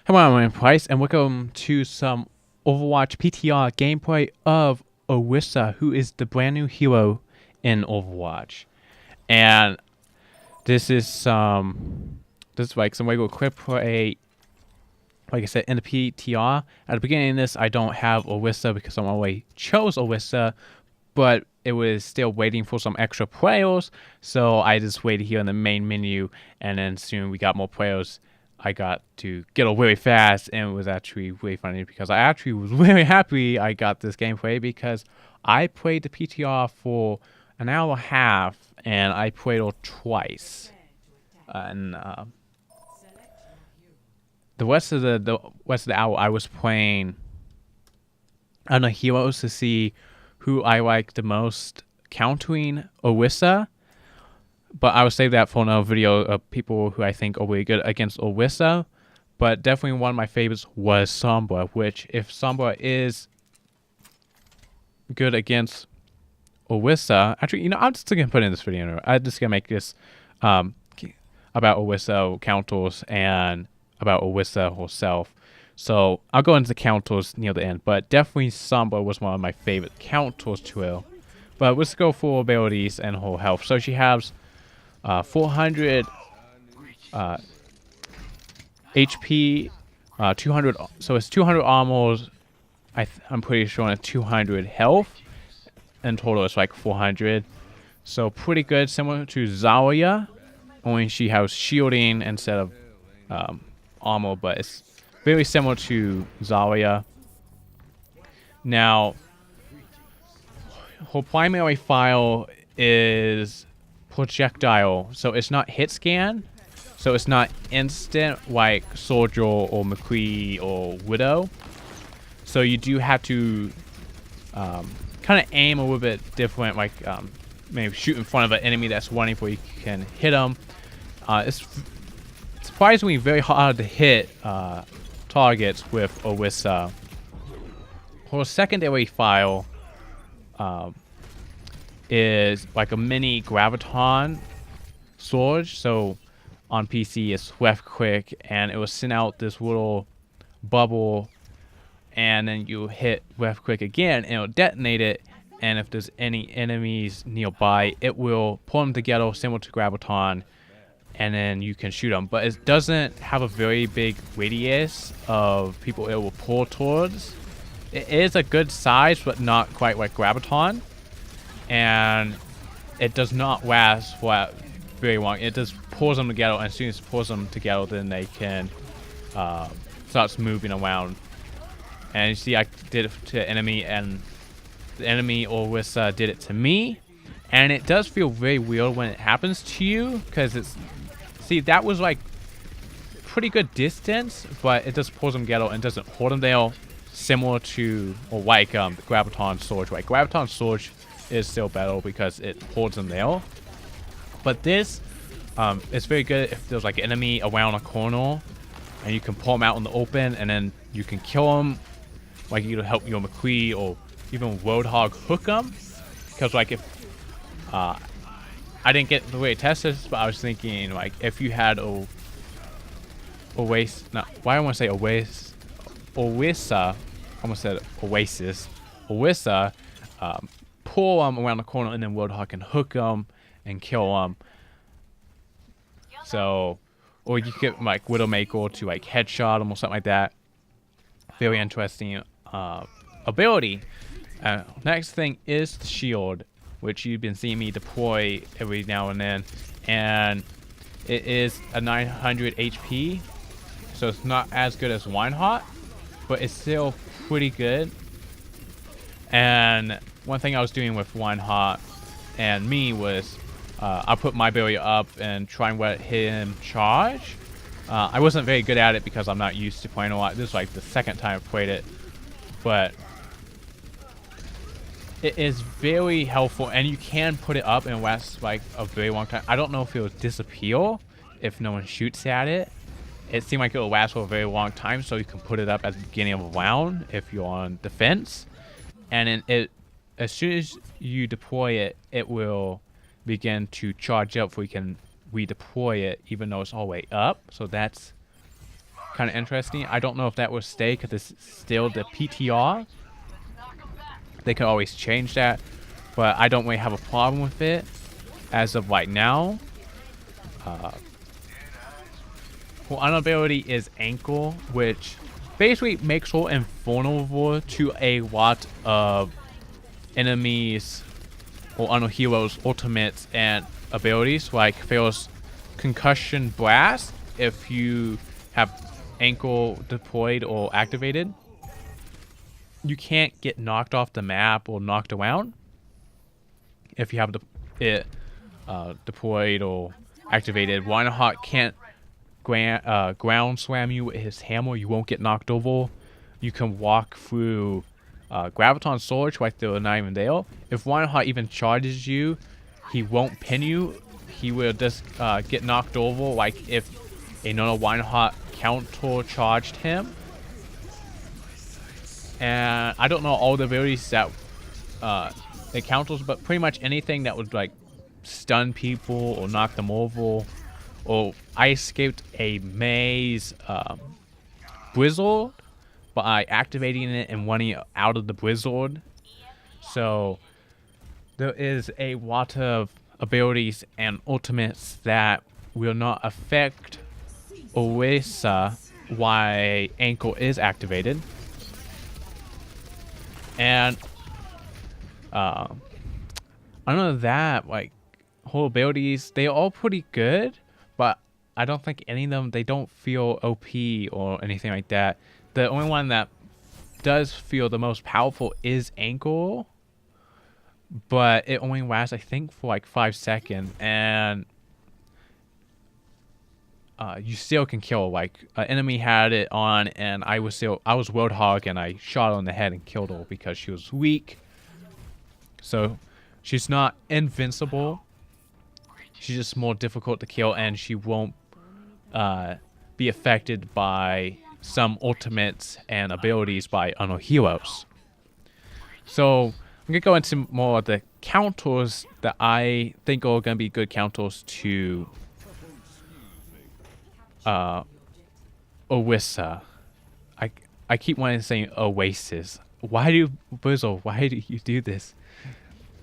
Hello, I'm Price, and welcome to some Overwatch PTR gameplay of Orisa, who is the brand new hero in Overwatch. And this is like some regular quick play. Like I said, in the PTR, at the beginning of this, I don't have Orisa because I already chose Orisa, but it was still waiting for some extra players, so I just waited here in the main menu, and then soon we got more players. I got to get it really fast, and it was actually really funny because I actually was really happy I got this gameplay because I played the PTR for an hour and a half, and I played it twice. And the rest of the hour I was playing other heroes to see who I like the most countering Orisa. But I would save that for another video of people who I think are really good against Orisa. But definitely one of my favorites was Sombra, which if Sombra is good against Orisa, actually, you know, I'm just gonna put in this video. I'm just gonna make this about Orisa counters and about Orisa herself. So I'll go into the counters near the end, but definitely Sombra was one of my favorite counters to her. But let's go for abilities and her health. So she has 400 HP, 200. So it's 200 armor. I'm pretty sure it's 200 health. In total, it's like 400. So pretty good, similar to Zarya. Only she has shielding instead of armor, but it's very similar to Zarya. Now, her primary file is projectile, so it's not hit scan, so it's not instant like Soldier or McCree or Widow. So you do have to kind of aim a little bit different, like maybe shoot in front of an enemy that's running before you can hit them. It's surprisingly very hard to hit targets with Orisa. Her secondary file is like a mini graviton sword. So on PC it's left click and it will send out this little bubble, and then you hit left click again and it'll detonate it, and if there's any enemies nearby it will pull them together similar to graviton, and then you can shoot them. But it doesn't have a very big radius of people it will pull towards. It is a good size but not quite like graviton, and it does not last for very long. It just pulls them together, and as soon as it pulls them together then they can starts moving around. And you see I did it to the enemy, and the enemy Orisa did it to me, and it does feel very weird when it happens to you because it's, see, that was like pretty good distance, but it just pulls them together and doesn't hold them there, similar to or like the graviton sword. Like graviton sword is still better because it holds them there, but this it's very good if there's like an enemy around a corner and you can pull them out in the open and then you can kill them. Like you can help your McCree or even Roadhog hook them, because like if I didn't get the way it tested, but I was thinking like if you had why do I want to say Orisa, I almost said Oasis. Orisa, pull them around the corner and then Roadhog can hook them and kill them. So, or you could get like Widowmaker to like headshot them or something like that. Very interesting ability. Next thing is the shield, which you've been seeing me deploy every now and then, and it is a 900 HP, so it's not as good as Reinhardt, but it's still pretty good. And one thing I was doing with Reinhardt and me was I put my ability up and try and let him charge. I wasn't very good at it because I'm not used to playing a lot. This is like the second time I played it, but it is very helpful, and you can put it up and last like a very long time. I don't know if it will disappear if no one shoots at it. It seemed like it will last for a very long time, so you can put it up at the beginning of a round if you're on defense, and then it, as soon as you deploy it, it will begin to charge up so you can redeploy it even though it's all the way up. So that's kind of interesting. I don't know if that will stay because it's still the PTR. They could always change that, but I don't really have a problem with it as of right now. One ability is ankle, which basically makes her invulnerable to a lot of enemies or other heroes' ultimates and abilities, like there's concussion blast if you have ankle deployed or activated. You can't get knocked off the map or knocked around if you have it deployed or activated. Reinhardt can't ground slam you with his hammer. You won't get knocked over. You can walk through graviton swords like they're not even there. If Reinhardt even charges you, he won't pin you. He will just get knocked over like if another Reinhardt counter charged him. And I don't know all the abilities that it counters, but pretty much anything that would like stun people or knock them over. Or I escaped a maze blizzard by activating it and running out of the blizzard. So there is a lot of abilities and ultimates that will not affect Orisa while ankle is activated. And other than that, like whole abilities, they're all pretty good, but I don't think any of them, they don't feel OP or anything like that. The only one that does feel the most powerful is ankle, but it only lasts, I think, for like 5 seconds, and you still can kill. Like an enemy had it on, and I was Roadhog, and I shot her in the head and killed her because she was weak. So she's not invincible. She's just more difficult to kill, and she won't be affected by some ultimates and abilities by other heroes. So I'm gonna go into more of the counters that I think are gonna be good counters to Orisa. I keep wanting to say Oasis. Why do you do this?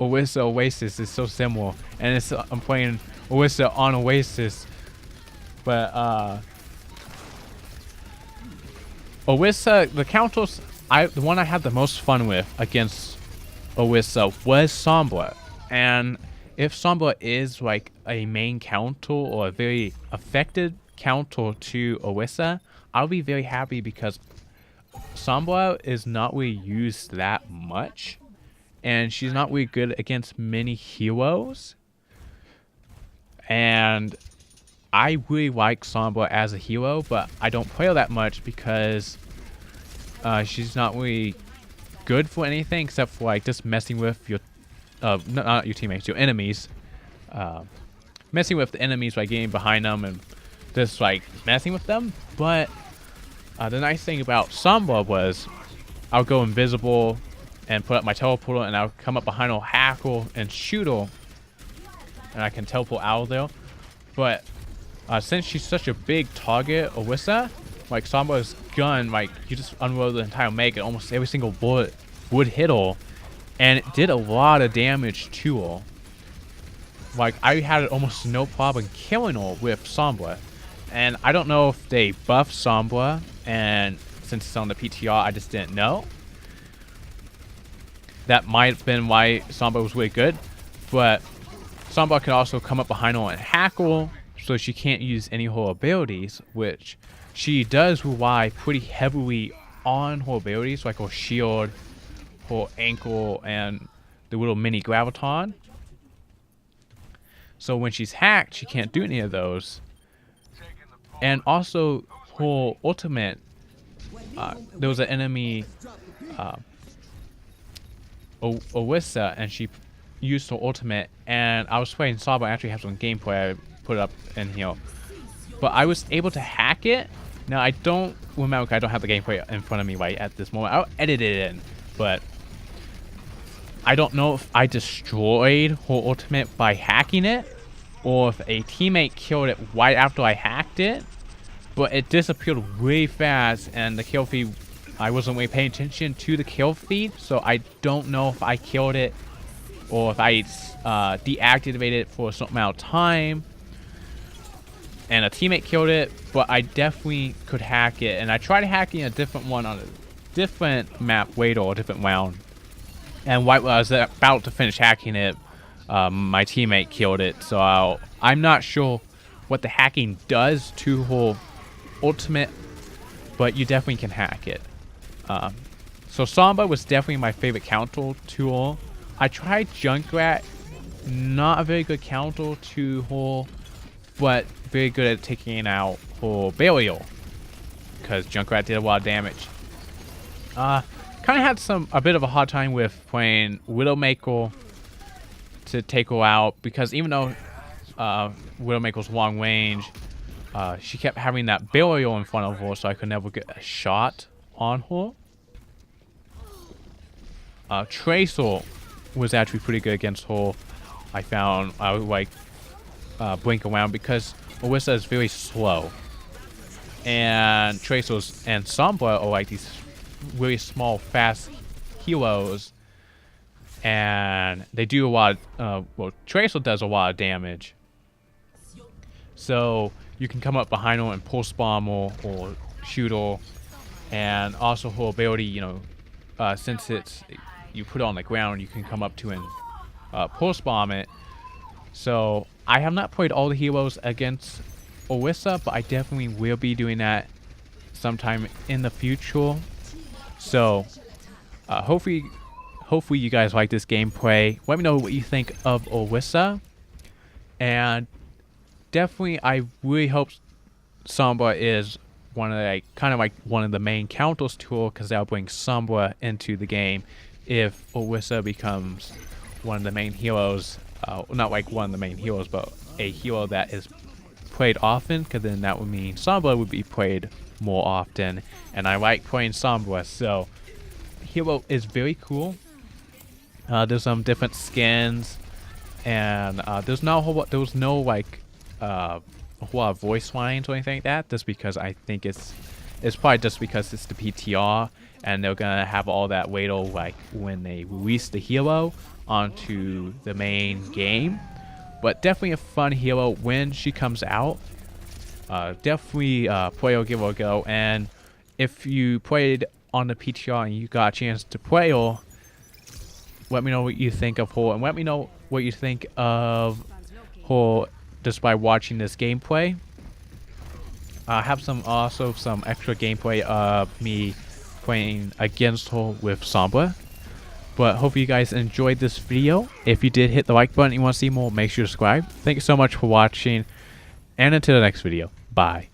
Orisa Oasis is so similar, and I'm playing Orisa on Oasis, but Orisa, the counters, the one I had the most fun with against Orisa was Sombra. And if Sombra is like a main counter or a very effective counter to Orisa, I'll be very happy because Sombra is not really used that much, and she's not really good against many heroes. And I really like Sombra as a hero, but I don't play her that much because she's not really good for anything except for like just messing with your not your teammates, your enemies. Messing with the enemies by getting behind them and just like messing with them. But the nice thing about Sombra was I'll go invisible and put up my teleporter, and I'll come up behind her, hack her, and shoot her, and I can teleport out of there. But since she's such a big target, Orisa, like Sombra's gun, like you just unload the entire make, and almost every single bullet would hit her, and it did a lot of damage to her. Like I had almost no problem killing her with Sombra. And I don't know if they buffed Sombra, and since it's on the PTR, I just didn't know. That might have been why Sombra was really good, but Sombra can also come up behind her and hack her, so she can't use any of her abilities, which she does rely pretty heavily on her abilities, like her shield, her ankle, and the little mini graviton. So when she's hacked, she can't do any of those. And also her ultimate, there was an enemy, Orisa, and she used her ultimate, and I was playing Sombra. I actually have some gameplay I put up in here, but I was able to hack it. Now I don't remember, I don't have the gameplay in front of me right at this moment. I'll edit it in, but I don't know if I destroyed her ultimate by hacking it, or if a teammate killed it right after I hacked it. but it disappeared really fast, and the kill feed, I wasn't really paying attention to the kill feed, so I don't know if I killed it or if I deactivated it for a certain amount of time and a teammate killed it, but I definitely could hack it. And I tried hacking a different one on a different map, wait, or a different round. And while I was about to finish hacking it, my teammate killed it. So I'm not sure what the hacking does to her ultimate, but you definitely can hack it. So Sombra was definitely my favorite counter tool. I tried Junkrat, not a very good counter to her, but very good at taking out her burial, because Junkrat did a lot of damage. Kind of had a bit of a hard time with playing Widowmaker to take her out, because even though Widowmaker's long range, she kept having that burial in front of her, so I could never get a shot on her. Tracer was actually pretty good against her. I found I would like blink around because Orisa is very slow, and Tracers and Sombra are like these really small, fast heroes, and they do a lot of, well, Tracer does a lot of damage, so you can come up behind her and pulse bomb her or shoot her. And also her ability, you know, since you put it on the ground, you can come up to and pulse bomb it. So I have not played all the heroes against Orisa, but I definitely will be doing that sometime in the future. So hopefully you guys like this gameplay. Let me know what you think of Orisa, and definitely I really hope Sombra is one of the, kind of like one of the main counters to her, because that'll bring Sombra into the game if Orisa becomes one of the main heroes. Not like one of the main heroes, but a hero that is played often, because then that would mean Sombra would be played more often, and I like playing Sombra, so hero is very cool. There's some different skins, and there was no like a whole lot of voice lines or anything like that, just because I think it's probably just because it's the PTR, and they're gonna have all that later, like when they release the hero onto the main game. But definitely a fun hero when she comes out. Definitely play her, give her a go, and if you played on the PTR and you got a chance to play her, let me know what you think of her, and let me know what you think of her just by watching this gameplay. I have some extra gameplay of me playing against her with Sombra. But hopefully you guys enjoyed this video. If you did, hit the like button. You want to see more, make sure to subscribe. Thank you so much for watching, and until the next video, bye.